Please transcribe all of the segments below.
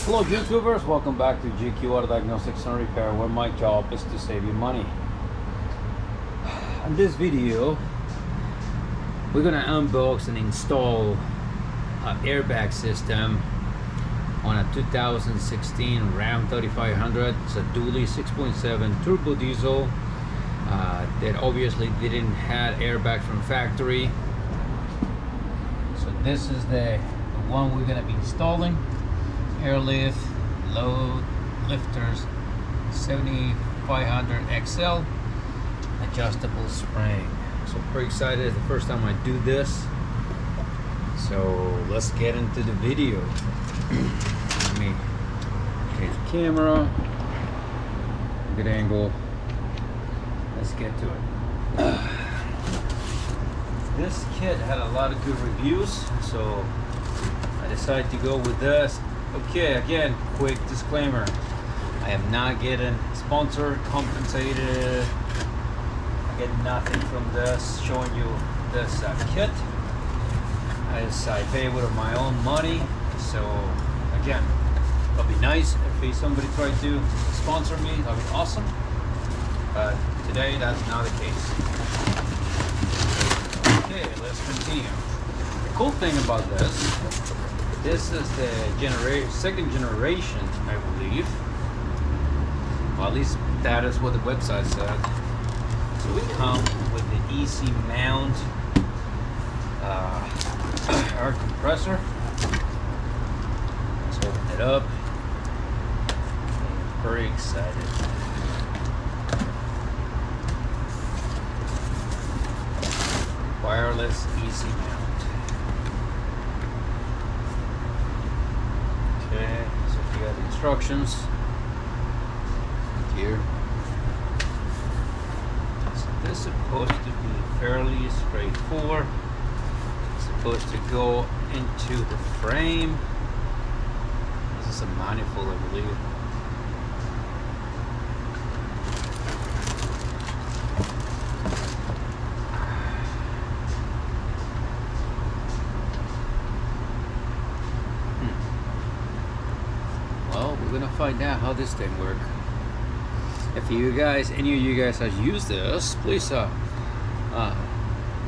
Hello YouTubers, welcome back to GQ Auto Diagnostics and Repair, where my job is to save you money. In this video, we're gonna unbox and install an airbag system on a 2016 Ram 3500. It's a dually 6.7 turbo diesel that obviously didn't have airbag from factory. So this is the one we're gonna be installing. Airlift load lifters 7500 XL adjustable spring. So pretty excited. It's the first time I do this, so let's get into the video. Let me change the camera, good angle. Let's get to it. This kit had a lot of good reviews, so I decided to go with this. Okay, again, quick disclaimer. I am not getting sponsored, compensated. I get nothing from this, showing you this kit. I pay with my own money. So again, it'll be nice if somebody tried to sponsor me. That'd be awesome. But today, that's not the case. Okay, let's continue. The cool thing about this is the second generation, I believe. Well, at least that is what the website said. So we come with the easy mount air compressor. Let's open it up. I'm very excited. Wireless easy mount. Okay, so you got the instructions here. So this is supposed to be fairly straightforward. It's supposed to go into the frame. This is a manifold, I believe. Well, we're gonna find out how this thing works. If you guys, any of you guys has used this, please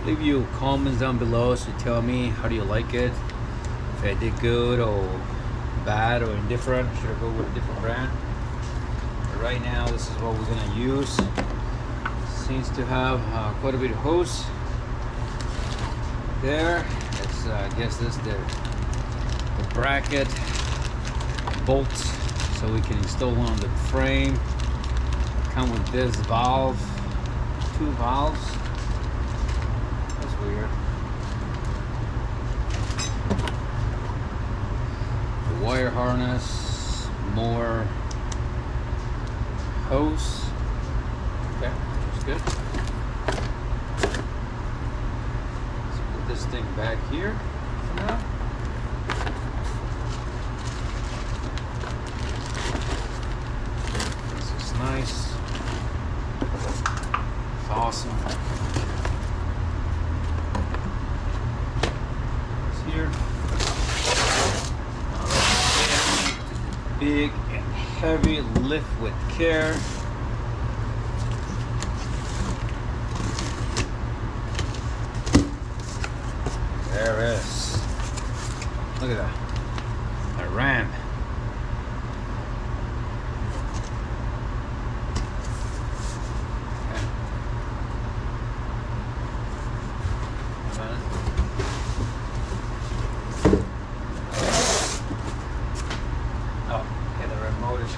leave your comments down below to tell me how do you like it. If I did good or bad or indifferent, should I go with a different brand? But right now, this is what we're gonna use. Seems to have quite a bit of hose there. It's, I guess this is the bracket bolts, so we can install one on the frame. Come with this valve, 2 valves. That's weird. The wire harness, more hose. Okay, that's good. Let's put this thing back here for now. This is nice. Awesome. It's here. Big and heavy, lift with care. There it is. Look at that. A Ram.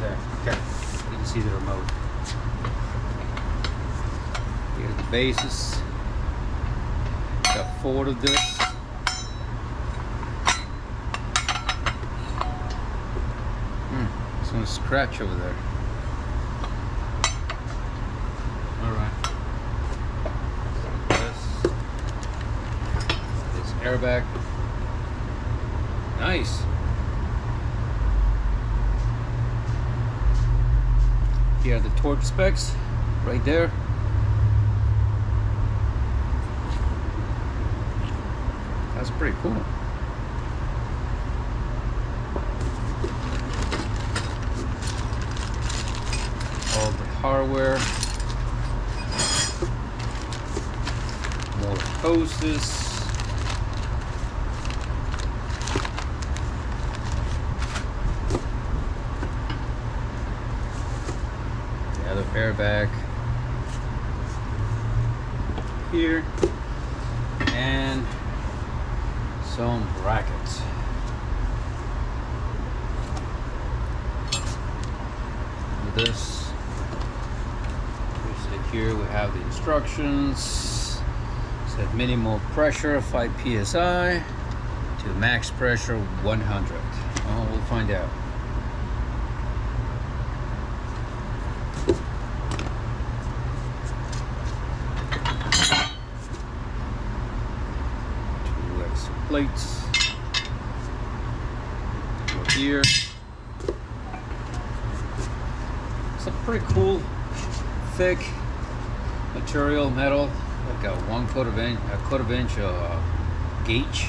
There. Okay, you can see the remote. Here's the bases. Got 4 of this. This one's scratch over there. Alright. This airbag. Nice. Here are the torque specs right there. That's pretty cool. hardware, more hoses. The other airbag here, and some brackets. This here we have the instructions. Set minimal pressure 5 psi to max pressure 100. Oh, we'll find out. Two extra plates over here. Pretty cool, thick material, metal, like a 1/4 inch gauge.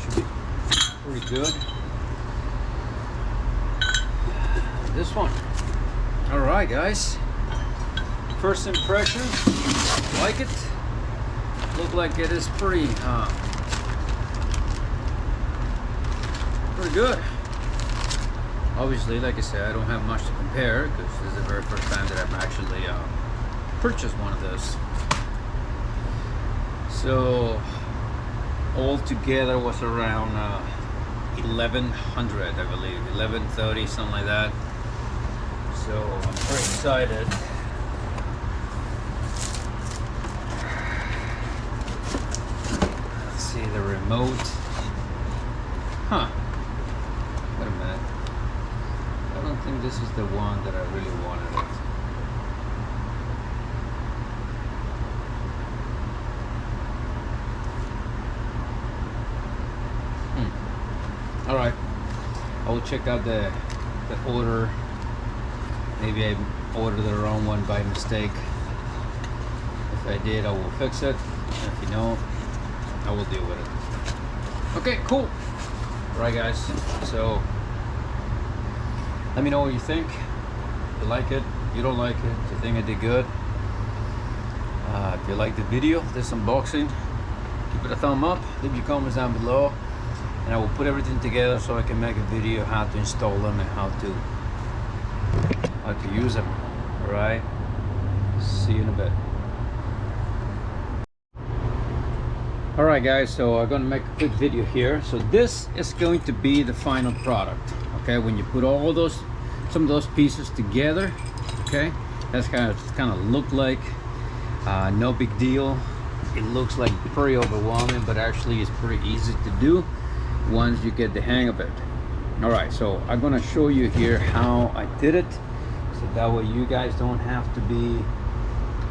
Should be pretty good. This one. All right, guys. First impression, like it. Look like it is pretty good. Obviously, like I said, I don't have much to compare because this is the very first time that I've actually purchased one of those. So, all together was around 1100, I believe, 1130, something like that. So I'm pretty excited. Let's see the remote. Huh. Wait a minute. I don't think this is the one that I really wanted it. All right, I will check out the order. Maybe I ordered the wrong one by mistake. If I did, I will fix it. If you don't, I will deal with it. Okay, cool. All right, guys. So let me know what you think. You like it, you don't like it, you think I did good. If you like the video, this unboxing, give it a thumb up, leave your comments down below, and I will put everything together so I can make a video how to install them and how to use them. All right, see you in a bit. All right, guys, so I'm gonna make a quick video here. So this is going to be the final product. Okay, when you put all those, some of those pieces together, okay, that's kind of look like. No big deal. It looks like pretty overwhelming, but actually it's pretty easy to do once you get the hang of it. All right, so I'm gonna show you here how I did it, so that way you guys don't have to be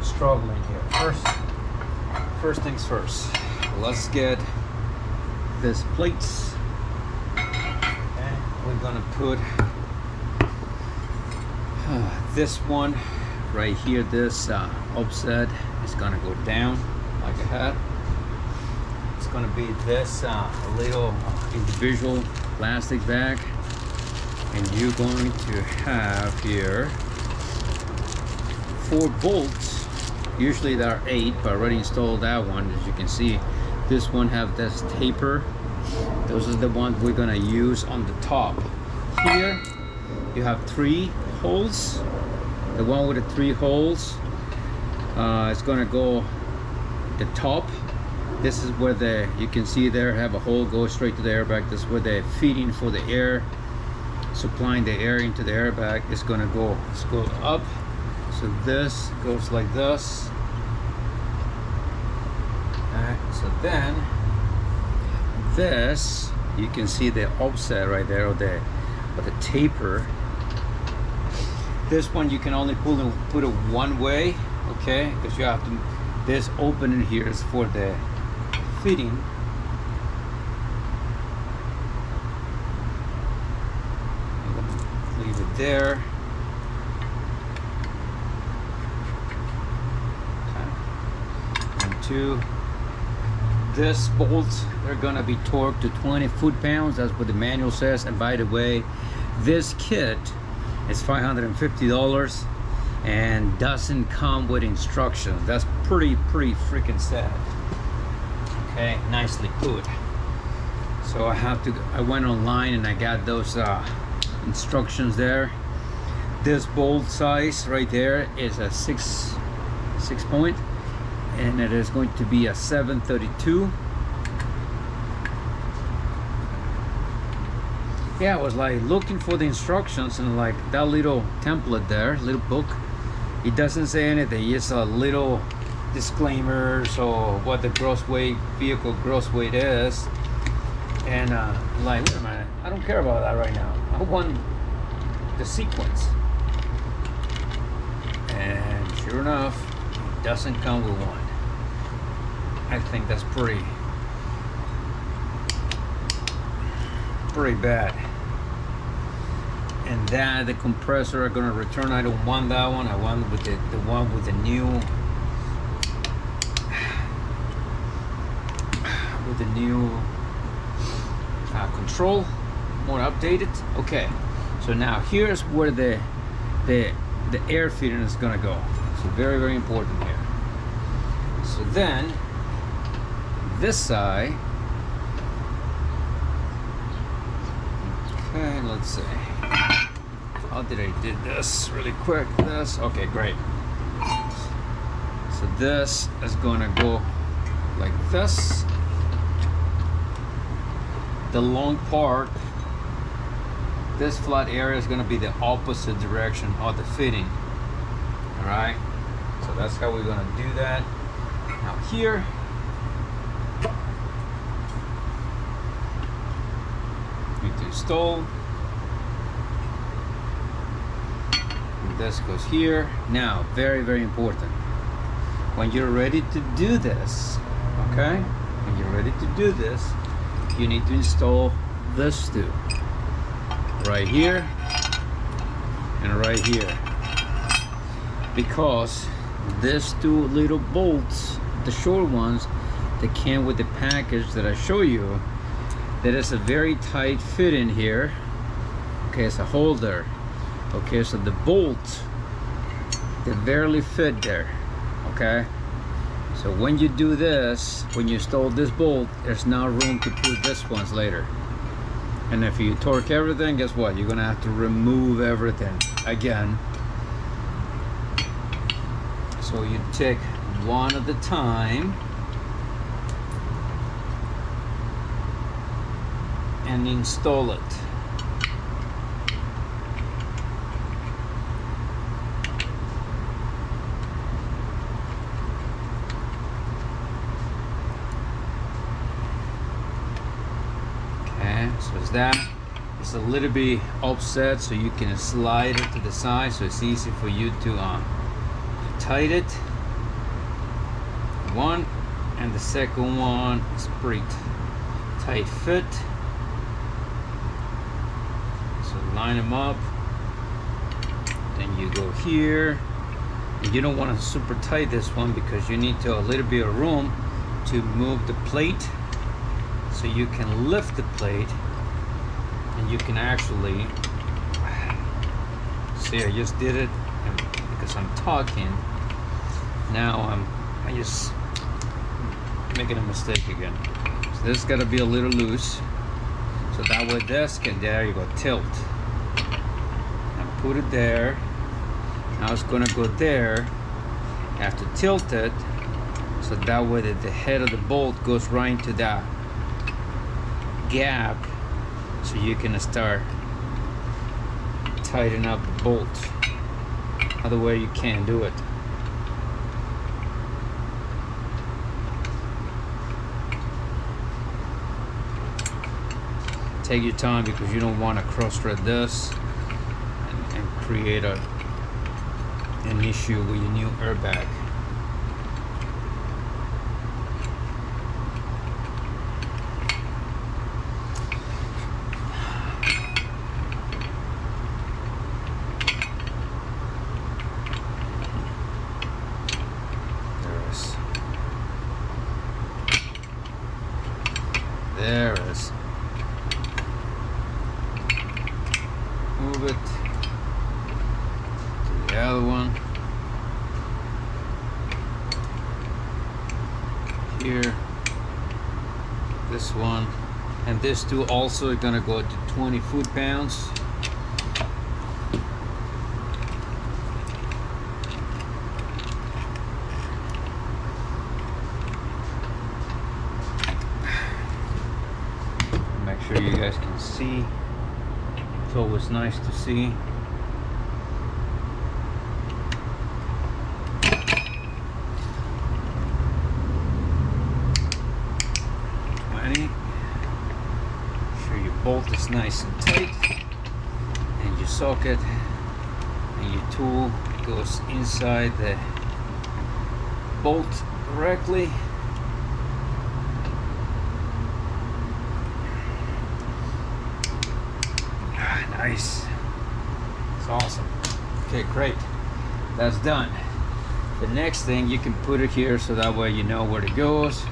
struggling here. First things first. Let's get this plates. We're gonna put this one right here. This offset is gonna go down like a hat. It's gonna be this little individual plastic bag, and you're going to have here 4 bolts. Usually there are 8, but I already installed that one. As you can see, this one have this taper. Those are the ones we're gonna use on the top. Here you have 3 holes. The one with the 3 holes, it's gonna go the top. This is where you can see there have a hole, go straight to the airbag. This is where the feeding for the air, supplying the air into the airbag is gonna go. Let's go up. So this goes like this. So then this, you can see the offset right there, or the taper. This one you can only put it one way, okay? Because you have to. This opening here is for the fitting. Leave it there. Okay. 1, 2. This bolts, they're gonna be torqued to 20 foot-pounds. That's what the manual says. And by the way, this kit It's $550 and doesn't come with instructions. That's pretty freaking sad. Okay, nicely put. So I went online and I got those instructions there. This bolt size right there is a 6 point, and it is going to be a 732. Yeah, I was like looking for the instructions, and like that little template there, little book, it doesn't say anything. It's a little disclaimer, so what the gross weight, vehicle gross weight is. And like, wait a minute, I don't care about that right now. I want the sequence. And sure enough, it doesn't come with one. I think that's pretty bad. And that the compressor I'm gonna return. I don't want that one. I want with the one with the new control, more updated. Okay, so now here's where the air fitting is gonna go. So very important here. So then this side, okay, let's see, how did I did this really quick? This, okay, great. So this is gonna go like this. The long part, this flat area is going to be the opposite direction of the fitting. All right, so that's how we're going to do that. Now here, need to install. And this goes here. Now, very important. When you're ready to do this, okay? When you're ready to do this, you need to install this too. Right here and right here. Because these two little bolts, the short ones, that came with the package that I show you, that is a very tight fit in here. Okay, it's a holder. Okay, so the bolts, they barely fit there. Okay, so when you do this, when you install this bolt, there's now room to put this ones later. And if you torque everything, guess what? You're gonna have to remove everything again. So you take one at a time and install it. So it's that. It's a little bit offset, so you can slide it to the side, so it's easy for you to tighten it. One, and the second one is pretty tight fit. So line them up. Then you go here. And you don't want to super tight this one because you need a little bit of room to move the plate, so you can lift the plate. And you can actually see, I just did it, and because I'm talking now, I just making a mistake again. So this has got to be a little loose, so that way this can, there you go, tilt. And put it there. Now it's going to go there. I have to tilt it, so that way that the head of the bolt goes right into that gap. So you can start tightening up the bolt. Other way you can't do it. Take your time because you don't want to cross thread this and create an issue with your new airbag. There it is. Move it. the other one. Here. This one. And this two also are gonna go to 20 foot-pounds. Make sure you guys can see. It's always nice to see. Bolt is nice and tight, and your socket and your tool goes inside the bolt correctly. Nice. It's awesome. Okay, great. That's done. The next thing, you can put it here so that way you know where it goes.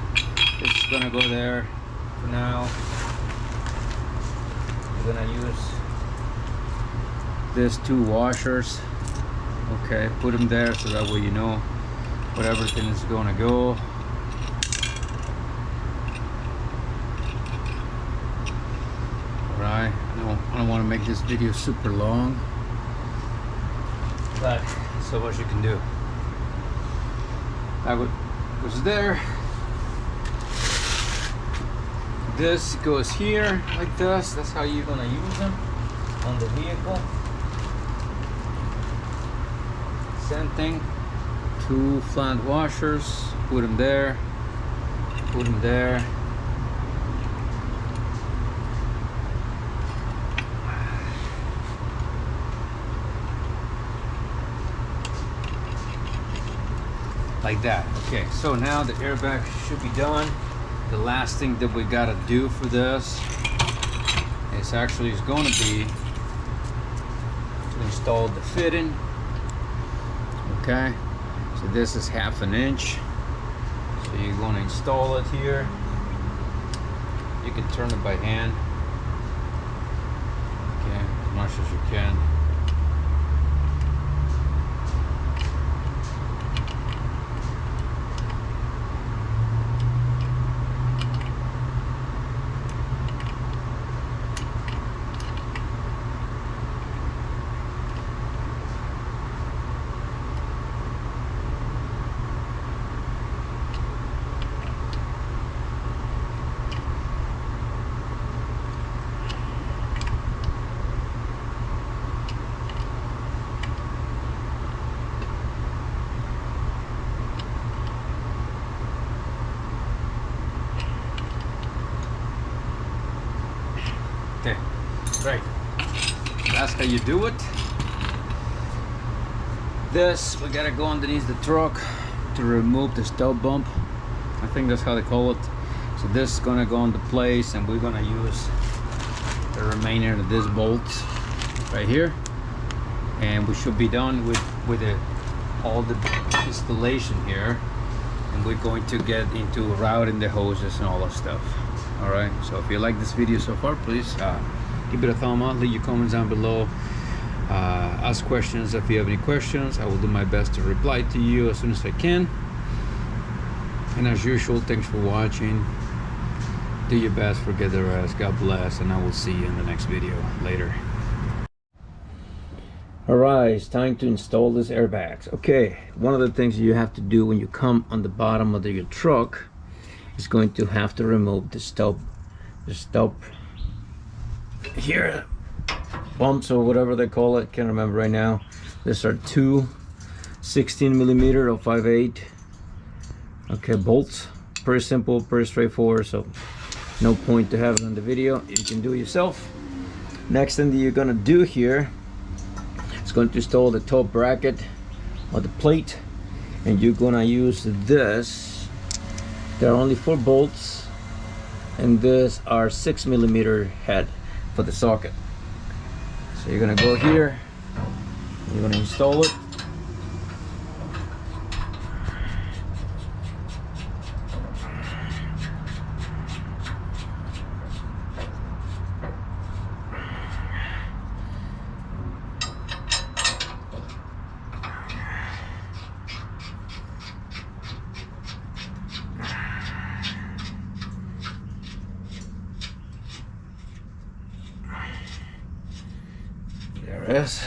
This is gonna go there for now. We're gonna use these two washers. Okay, put them there so that way you know where everything is gonna go. Alright, I don't want to make this video super long, but so much you can do. That goes there. This goes here like this. That's how you're gonna use them on the vehicle. Same thing. Two flat washers. Put them there. Put them there. Like that. Okay, so now the airbag should be done. The last thing that we gotta do for this is actually going to be to install the fitting. Okay, so this is 1/2 inch. So you're going to install it here. You can turn it by hand. Okay, as much as you can. Okay, great. That's how you do it. This, we gotta go underneath the truck to remove the stub bump. I think that's how they call it. So this is gonna go into place, and we're gonna use the remainder of this bolt right here, and we should be done with all the installation here, and we're going to get into routing the hoses and all that stuff. All right, so if you like this video so far, please give it a thumb up, leave your comments down below, ask questions if you have any questions. I will do my best to reply to you as soon as I can. And as usual, thanks for watching. Do your best, forget the rest. God bless, and I will see you in the next video. Later. Alright, it's time to install these airbags. Okay, one of the things you have to do when you come on the bottom of your truck is going to have to remove the stub here, bumps or whatever they call it. Can't remember right now. These are two 16mm or 5/8 okay bolts. Pretty simple, pretty straightforward, so no point to have it on the video. You can do it yourself. Next thing that you're gonna do here is going to install the top bracket or the plate, and you're gonna use this. There are only 4 bolts, and these are 6mm head for the socket. So you're gonna go here, you're gonna install it. press,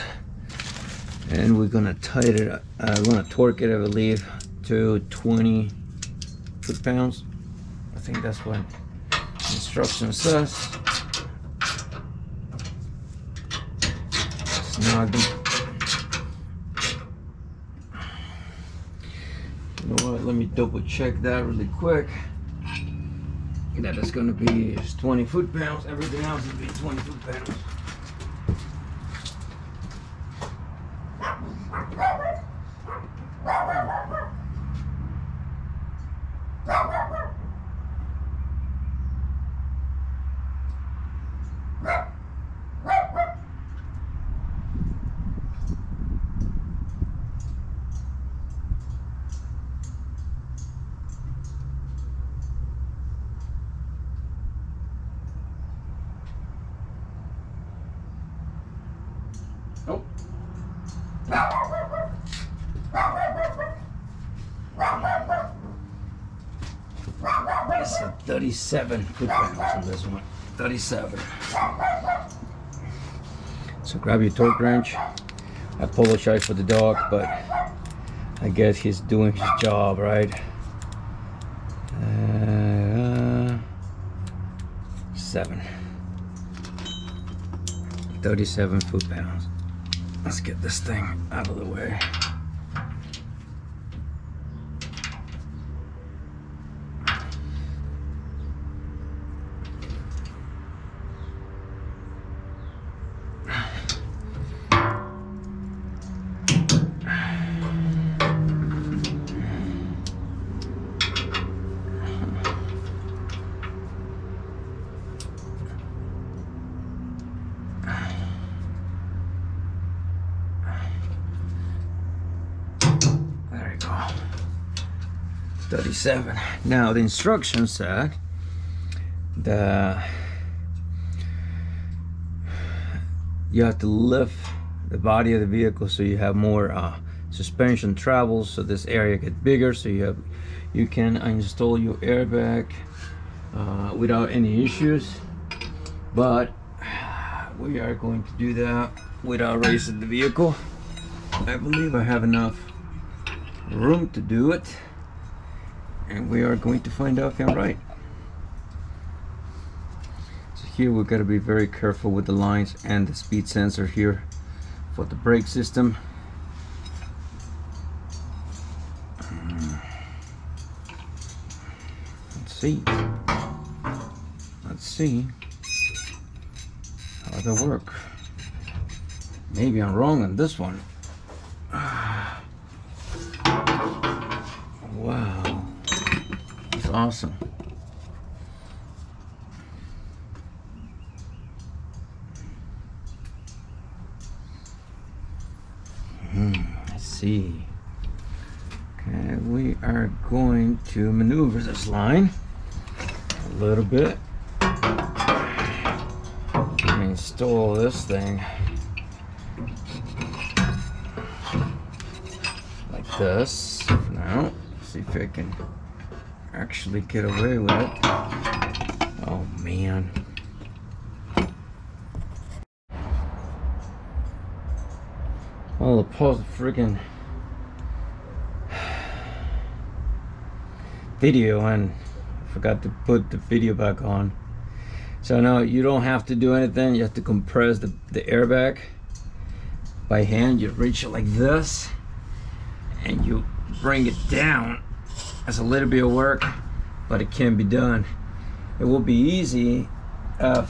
and we're gonna tighten it up. We're gonna torque it, I believe, to 20 foot-pounds. I think that's what instruction says. Snug them. You know what? Let me double check that really quick. That is going to be 20 foot-pounds. Everything else will be 20 foot-pounds. Nope. It's a 37 foot-pounds on this one. 37. So grab your torque wrench. I apologize for the dog, but I guess he's doing his job, right? 37 foot-pounds. Let's get this thing out of the way. There you go. 37. Now the instructions said you have to lift the body of the vehicle so you have more suspension travel, so this area gets bigger, so you can install your airbag without any issues. But we are going to do that without raising the vehicle. I believe I have enough room to do it, and we are going to find out if I'm right. So here we've got to be very careful with the lines and the speed sensor here for the brake system. Let's see how they work. Maybe I'm wrong on this one. Wow, that's awesome. I see. Okay, we are going to maneuver this line a little bit. Install this thing like this. Now, see if I can actually get away with it. Oh man. I'll pause the freaking video and forgot to put the video back on. So now you don't have to do anything. You have to compress the airbag by hand. You reach it like this and you bring it down. It's a little bit of work, but it can be done. It will be easy if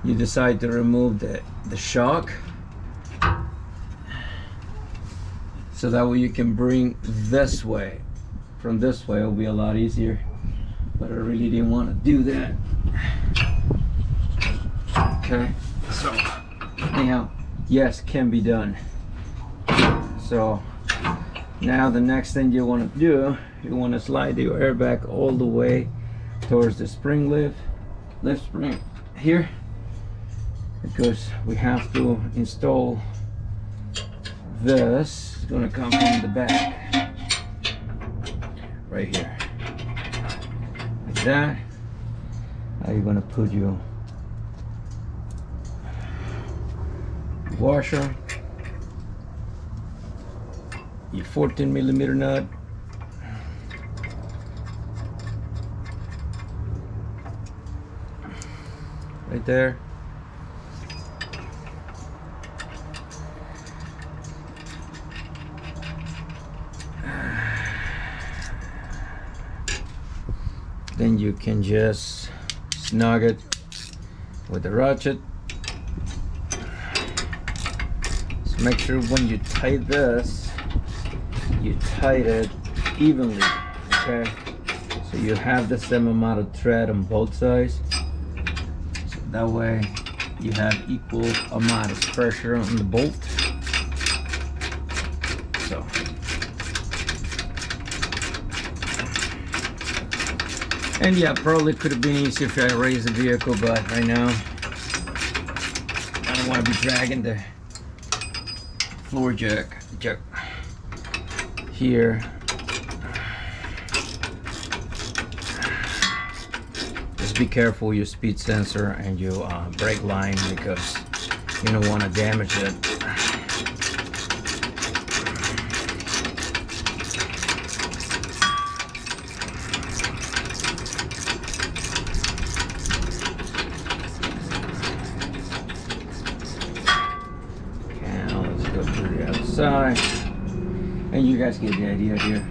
you decide to remove the shock, so that way you can bring this way. From this way it will be a lot easier, but I really didn't want to do that. Okay, so anyhow, yes, can be done. So now the next thing you want to do, you want to slide your airbag all the way towards the spring lift spring here, because we have to install this. It's going to come from the back right here like that. Now you're going to put your washer, your 14mm nut, right there. Then you can just snug it with the ratchet. So make sure when you tighten this, you tighten it evenly, okay? So you have the same amount of thread on both sides. So that way you have equal amount of pressure on the bolt. So and yeah, probably could have been easier if I raised the vehicle, but right now I don't want to be dragging the floor jack here. Just be careful with your speed sensor and your brake line, because you don't want to damage it. Side, and you guys get the idea here.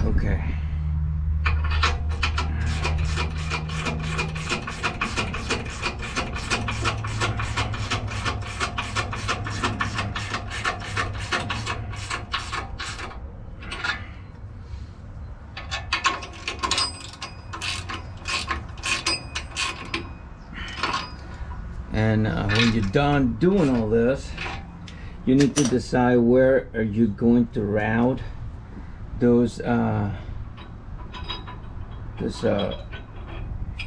Okay. And when you're done doing all this, you need to decide where are you going to route those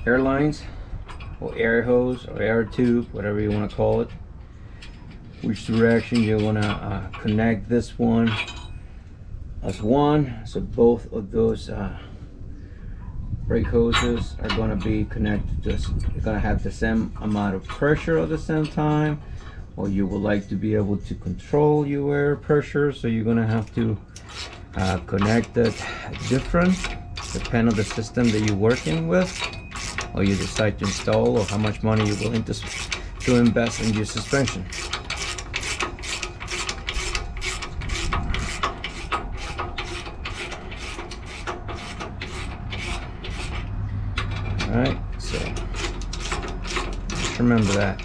airlines or air hose or air tube, whatever you want to call it. Which direction you want to connect this one as one, so both of those brake hoses are going to be connected to this. You're going to have the same amount of pressure at the same time, or you would like to be able to control your air pressure, so you're going to have to connect it different depending on the system that you're working with, or you decide to install, or how much money you're willing to invest in your suspension. Alright, so just remember that.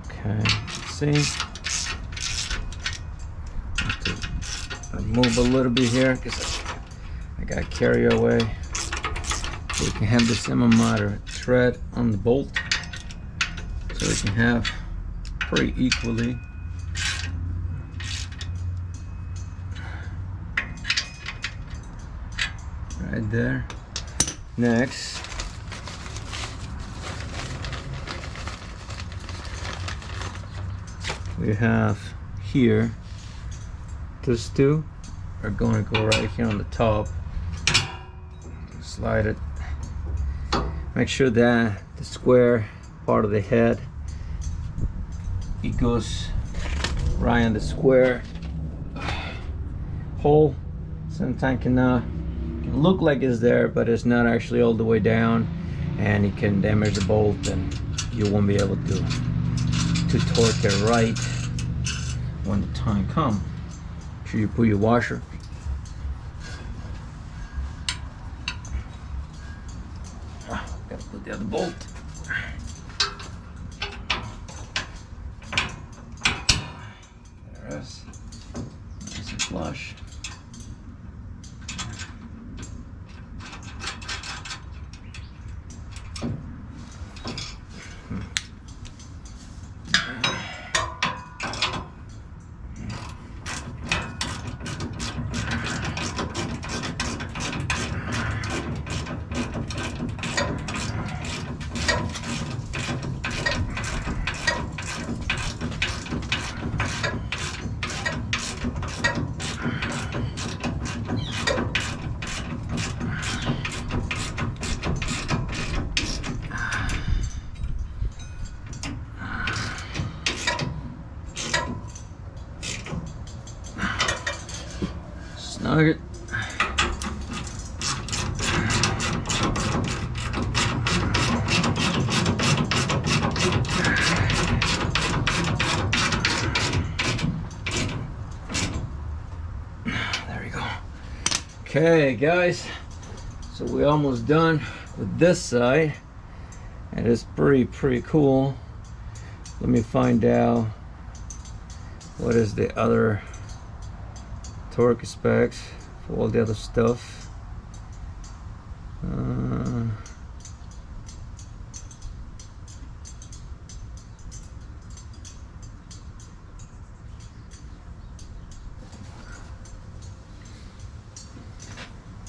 Okay, let's see. I'll move a little bit here because I got to carry away. So we can have the same amount of thread on the bolt, so we can have pretty equally. Right there. Next, we have here, those two are going to go right here on the top. Slide it. Make sure that the square part of the head, it goes right on the square hole. Sometimes cannot can look like it's there, but it's not actually all the way down, and it can damage the bolt, and you won't be able to torque it right when the time comes. Make sure you put your washer. Gotta put the other bolt. There it is. Nice and flush. Snug it. There we go. Okay, guys, so we're almost done with this side, and it's pretty cool. Let me find out what is the other torque specs for all the other stuff.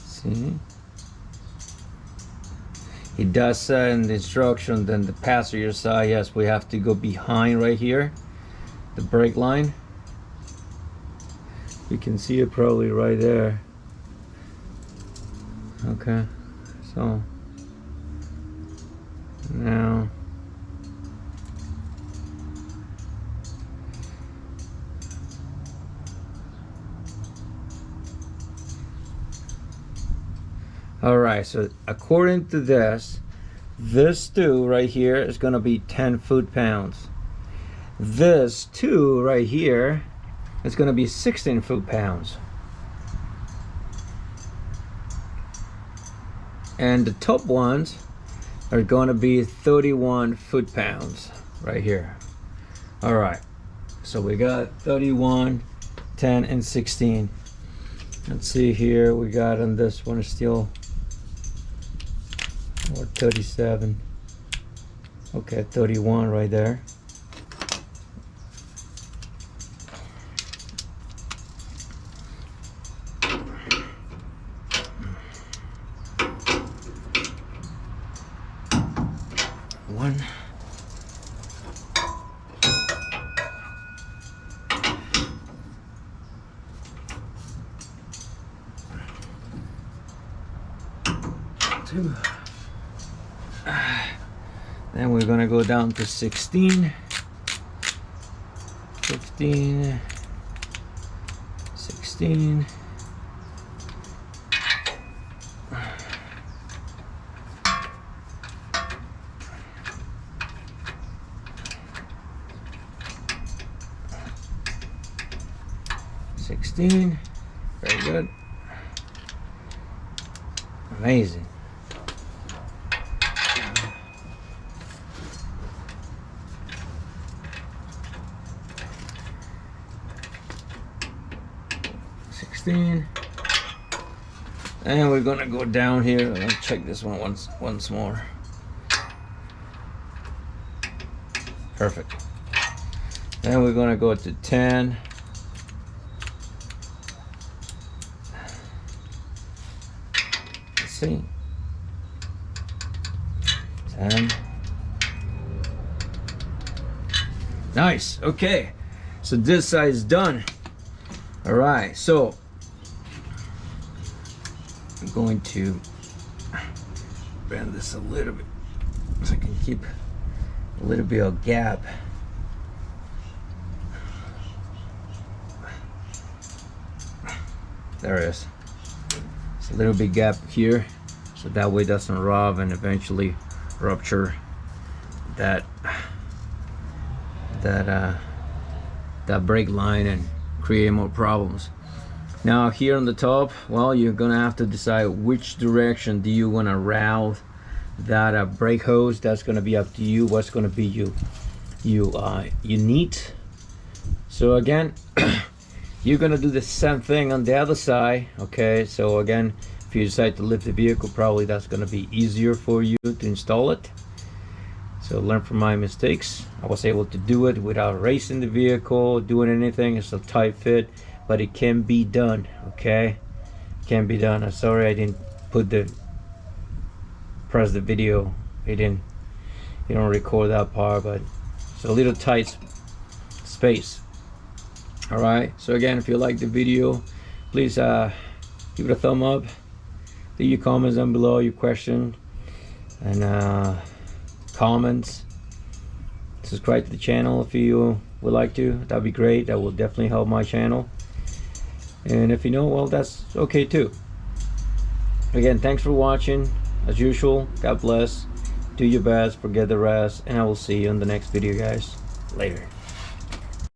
See, it does say in the instruction, then the passenger side, yes, we have to go behind right here, the brake line. You can see it probably right there. Okay, so now all right, so according to this too right here is gonna be 10 foot-pounds. This too right here, it's going to be 16 foot-pounds. And the top ones are going to be 31 foot-pounds right here. All right, so we got 31, 10, and 16. Let's see here, we got on this one still, or 37. Okay, 31 right there. One. Two. Then we're gonna go down to 16, 15, 16. Very good. Amazing. And we're gonna go down here. Let's check this one once more. Perfect. Then we're gonna go to 10. Let's see. 10. Nice. Okay. So this side is done. All right. So I'm going to bend this a little bit so I can keep a little bit of gap. There it is. See? little bit gap here, so that way it doesn't rub and eventually rupture that brake line and create more problems. Now here on the top, well, you're gonna have to decide which direction do you want to route that brake hose. That's gonna be up to you. What's gonna be you need. So again, you're gonna do the same thing on the other side. Okay, so again, if you decide to lift the vehicle, probably that's gonna be easier for you to install it. So learn from my mistakes. I was able to do it without racing the vehicle, doing anything. It's a tight fit, but it can be done. Okay, can be done. I'm sorry I didn't press the video. You don't record that part, but it's a little tight space. All right, so again, if you like the video, please give it a thumb up, leave your comments down below, your question and comments. Subscribe to the channel if you would like to. That'd be great. That will definitely help my channel. And if you know, well, that's okay too. Again, thanks for watching. As usual, God bless. Do your best, forget the rest, and I will see you in the next video, guys. Later.